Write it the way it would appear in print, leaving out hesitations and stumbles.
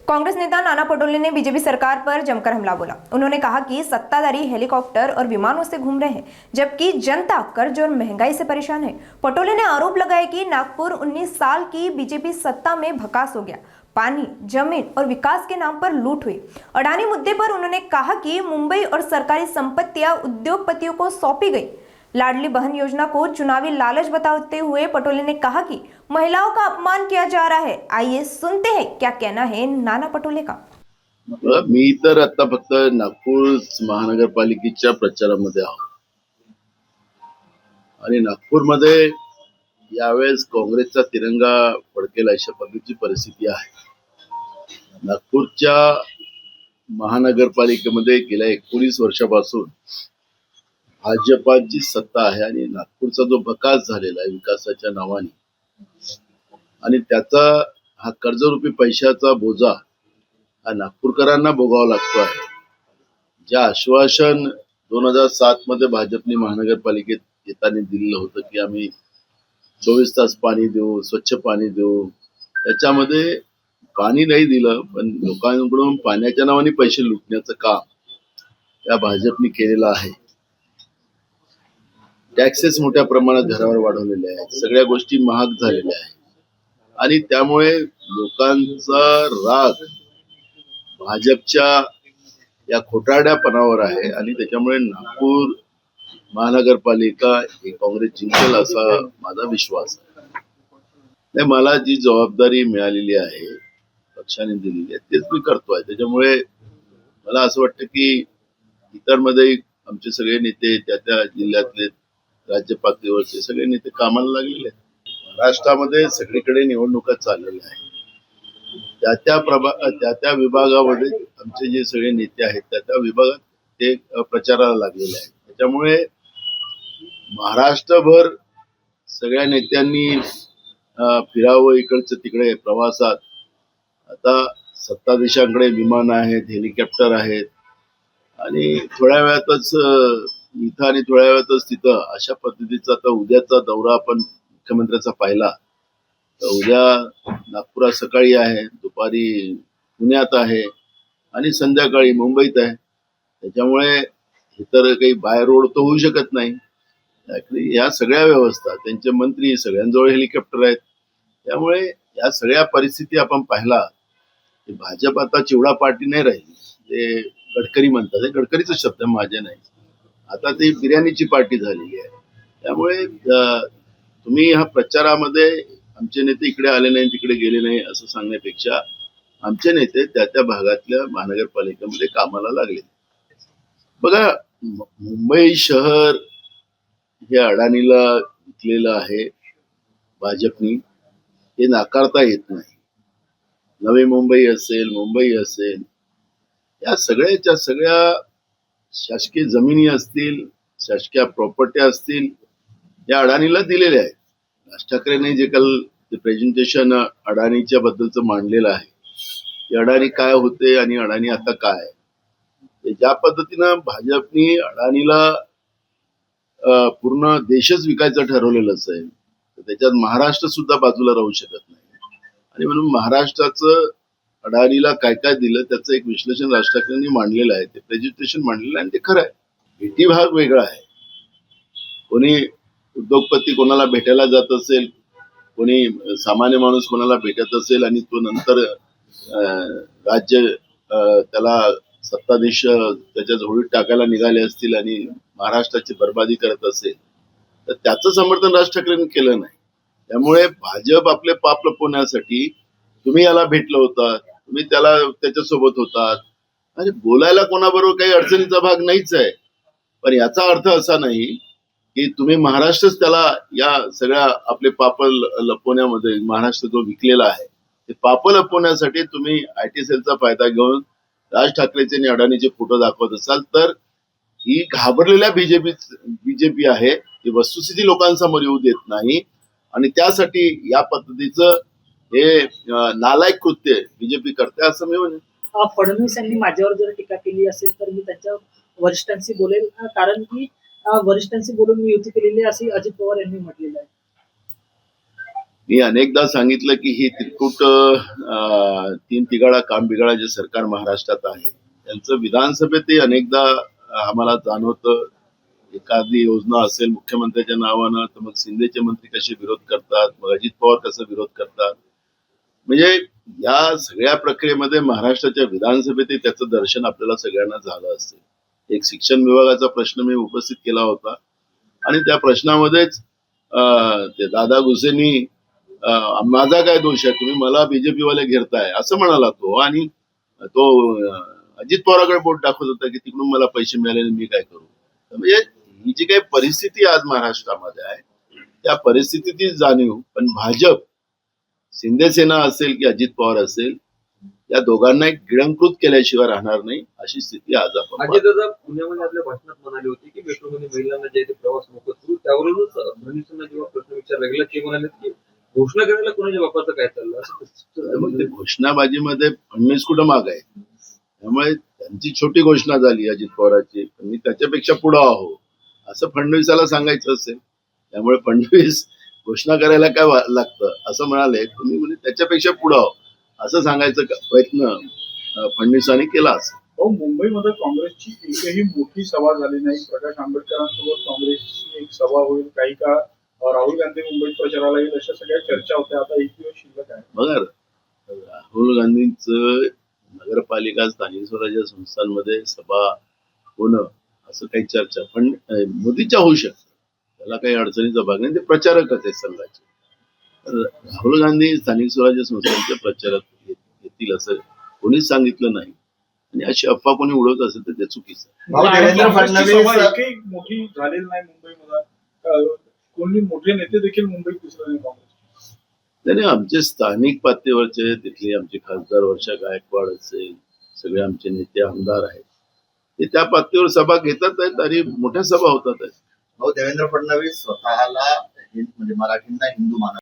कांग्रेस नेता नाना पटोले ने बीजेपी सरकार पर जमकर हमला बोला। उन्होंने कहा कि सत्ताधारी हेलीकॉप्टर और विमानों से घूम रहे हैं, जबकि जनता कर्ज और महंगाई से परेशान है। पटोले ने आरोप लगाया कि नागपुर 19 साल की बीजेपी सत्ता में भकास हो गया, पानी, जमीन और विकास के नाम पर लूट हुई। अडानी मुद्दे पर उन्होंने कहा कि मुंबई और सरकारी संपत्तियां उद्योगपतियों को सौंपी गई। लाडली बहन योजना को चुनावी लालच बताते हुए पटोले ने कहा कि महिलाओं का अपमान किया जा रहा है। आइए सुनते हैं क्या कहना है नाना पटोले का। मी तर आता फक्त नागपूर महानगरपालिकेच्या प्रचारामध्ये आहोत आणि नागपूरमध्ये यावेळेस काँग्रेसचा तिरंगा फडकेल अशा पद्धतीची परिस्थिती आहे। नागपूरच्या महानगरपालिकेमध्ये गेल्या 19 वर्षापासून भाजपाची सत्ता आहे आणि नागपूरचा जो भकास झालेला आहे विकासाच्या नावाने आणि त्याचा हा कर्जरूपी पैशाचा बोजा हा नागपूरकरांना भोगावा लागतो आहे। जे आश्वासन 2007 मध्ये भाजपने महानगरपालिकेत येताना दिलेलं होतं की आम्ही 24 तास पाणी देऊ, स्वच्छ पाणी देऊ, त्याच्यामध्ये पाणी नाही दिलं, पण लोकांकडून पाण्याच्या नावाने पैसे लुटण्याचं काम या भाजपने केलेलं आहे। टॅक्सेस मोठ्या प्रमाणात घरावर वाढवलेले आहेत, सगळ्या गोष्टी महाग झालेल्या आहेत आणि त्यामुळे लोकांचा राग भाजपच्या या खोटारड्यापणावर आहे आणि त्याच्यामुळे नागपूर महानगरपालिका ही काँग्रेस जिंकेल असा माझा विश्वास आहे। नाही, मला जी जबाबदारी मिळालेली आहे पक्षाने दिलेली आहे तेच मी करतोय। त्याच्यामुळे मला असं वाटतं की इतरमध्ये आमचे सगळे नेते त्या जिल्ह्यातले राज्य पातळीवरचे सगळे नेते कामाला लागलेले आहेत। महाराष्ट्रामध्ये सगळीकडे निवडणुका चाललेल्या आहेत, त्या विभागामध्ये आमचे जे सगळे नेते आहेत त्या विभागात ते प्रचाराला लागलेले आहेत। त्याच्यामुळे महाराष्ट्रभर सगळ्या नेत्यांनी फिरावं इकडचं तिकडे प्रवासात। आता सत्ताधीशांकडे विमान आहेत, हेलिकॉप्टर आहेत आणि थोड्या वेळातच इथं आणि थोड्या वेळातच तिथं अशा पद्धतीचा आता उद्याचा दौरा आपण मुख्यमंत्र्यांचा पाहिला तर उद्या नागपुरात सकाळी आहे, दुपारी पुण्यात आहे आणि संध्याकाळी मुंबईत आहे। त्याच्यामुळे इतर काही बाय रोड तर होऊ शकत नाही। या सगळ्या व्यवस्था त्यांचे मंत्री सगळ्यांजवळ हेलिकॉप्टर आहेत, त्यामुळे या सगळ्या परिस्थिती आपण पाहिला की भाजप आता चिवडा पार्टी नाही राहिली। ते गडकरी म्हणतात, हे गडकरीचा शब्द माझे नाही, आता ती बिर्याणीची पार्टी झालेली आहे। त्यामुळे तुम्ही ह्या प्रचारामध्ये आमचे नेते इकडे आले नाही तिकडे गेले नाही असं सांगण्यापेक्षा आमचे नेते त्या भागातल्या महानगरपालिकेमध्ये कामाला लागले। बघा, मुंबई शहर हे अडाणीला विकलेलं आहे भाजपनी, हे नाकारता येत नाही। नवी मुंबई असेल, मुंबई असेल, या सगळ्याच्या सगळ्या शासकीय जमिनी असतील, शासकीय प्रॉपर्टी असतील, या अडाणीला दिलेल्या आहेत। राज ठाकरेंनी जे काल प्रेझेंटेशन अडाणीच्या बद्दलचं मांडलेलं आहे, की अडाणी काय होते आणि अडाणी आता काय, ज्या पद्धतीनं भाजपनी अडाणीला पूर्ण देशच विकायचं ठरवलेलंच आहे, तर त्याच्यात महाराष्ट्र सुद्धा बाजूला राहू शकत नाही आणि म्हणून महाराष्ट्राचं अडाणीला काय काय दिलं त्याचं एक विश्लेषण राज ठाकरेंनी मांडलेलं आहे, ते प्रेझेंटेशन मांडलेलं आहे आणि ते खरं आहे। भेटी भाग वेगळा आहे, कोणी उद्योगपती कोणाला भेटायला जात असेल, कोणी सामान्य माणूस कोणाला भेटत असेल आणि तो नंतर राज्य त्याला सत्ताधीश त्याच्या झोळीत टाकायला निघाले असतील आणि महाराष्ट्राची बर्बादी करत असेल तर त्याचं समर्थन राज ठाकरेंनी केलं नाही। त्यामुळे भाजप आपले पाप लपवण्यासाठी तुम्ही याला भेटलं होता, तुम्ही त्याला त्याच्यासोबत होतात आणि बोलायला कोणाबरोबर काही अडचणीचा भाग नाहीच आहे, पण याचा अर्थ असा नाही की तुम्ही महाराष्ट्रच त्याला या सगळ्या आपले पाप लपवण्यामध्ये महाराष्ट्र जो विकलेला आहे ते पाप लपवण्यासाठी तुम्ही IT सेलचा फायदा घेऊन राज ठाकरेचे आणि अडाणीचे फोटो दाखवत असाल तर ही घाबरलेल्या बीजेपी आहे, ही वस्तुस्थिती लोकांसमोर येऊ देत नाही आणि त्यासाठी या पद्धतीचं हे नालायक कृत्य बीजेपी करते असं मी म्हणेन। फडणवीस यांनी माझ्यावर जर टीका केली असेल तर मी त्यांच्या वरिष्ठांशी बोलेल, कारण की वरिष्ठांशी बोलून मी युती केलेली असे अजित पवार यांनी म्हटलेलं आहे। मी अनेकदा सांगितलं की ही तिरकुट तीन तिगाळा काम बिगाळा जे सरकार महाराष्ट्रात आहे त्यांचं विधानसभेतही अनेकदा आम्हाला जाणवतं. एखादी योजना असेल मुख्यमंत्र्याच्या नावानं तर मग शिंदेचे मंत्री कसे विरोध करतात, मग अजित पवार कसा विरोध करतात. म्हणजे या सगळ्या प्रक्रियेमध्ये महाराष्ट्राच्या विधानसभेतही त्याचं दर्शन आपल्याला सगळ्यांना झालं असेल. एक शिक्षण विभागाचा प्रश्न मी उपस्थित केला होता आणि त्या प्रश्नामध्येच ते दादा घुसेंनी माझा काय दोष आहे, तुम्ही मला बीजेपी वाले घेरताय असं म्हणाला तो. आणि तो अजित पवाराकडे बोट दाखवत होता की तिकडून मला पैसे मिळाले आणि मी काय करू. म्हणजे ही जी काही परिस्थिती आज महाराष्ट्रामध्ये आहे त्या परिस्थितीची जाणीव पण भाजप शिंदे सेना असेल की अजित पवार असेल या दोघांना एक गिळंकृत केल्याशिवाय राहणार नाही अशी स्थिती आज आपण अजय दादा पुण्यामध्ये आपल्या भाषणात म्हणाले होते की मेट्रोमध्ये महिलांना जे प्रवास नको करू, त्यावरूनच फडणवीसांना जेव्हा प्रश्न विचारला गेला ते म्हणाले की घोषणा करायला कोणाच्या बापाचं काय चाललं असं. मग ते घोषणाबाजीमध्ये फडणवीस कुठं माग आहे. त्यामुळे त्यांची छोटी घोषणा झाली अजित पवारांची, पण मी त्याच्यापेक्षा पुढं आहो असं फडणवीसाला सांगायचं असेल. त्यामुळे फडणवीस घोषणा करायला काय लागतं असं म्हणाले, तुम्ही म्हणजे त्याच्यापेक्षा पुढं आहो असं सांगायचा प्रयत्न फडणवीसांनी केला असेल. मुंबईमध्ये काँग्रेसची एकही मोठी सभा झाली नाही. प्रकाश आंबेडकरांसोबत काँग्रेसची एक सभा होईल, काही काळ राहुल गांधी मुंबईत प्रचाराला येईल अशा सगळ्या चर्चा होत्या. आता एक दिवस शिल्लक आहे. बघा राहुल गांधींचं नगरपालिका स्थानिक स्वराज्य संस्थांमध्ये सभा होणं असं काही चर्चा पण मोदीच्या होऊ शकतं. त्याला काही अडचणीचा भाग नाही, ते प्रचारकच आहेत संघाचे. राहुल गांधी स्थानिक स्वराज्य संस्थांचे प्रचारक येतील असं कोणीच सांगितलं नाही आणि अशी अफवा कोणी उडवत असेल तर ते चुकीचं आहे. देवेंद्र फडणवीस एकही मोठी झालेली नाही मुंबईमध्ये. कोणी मोठे नेते देखील मुंबईत दिसले नाही काँग्रेस. त्याने आमचे स्थानिक पातळीवरचे तिथले आमचे खासदार वर्षा गायकवाड असेल सगळे आमचे नेते आमदार आहेत ते त्या पातळीवर सभा घेतात आहेत आणि मोठ्या सभा होतात आहेत. देवेंद्र फडणवीस स्वतःला म्हणजे मराठींना हिंदू मानत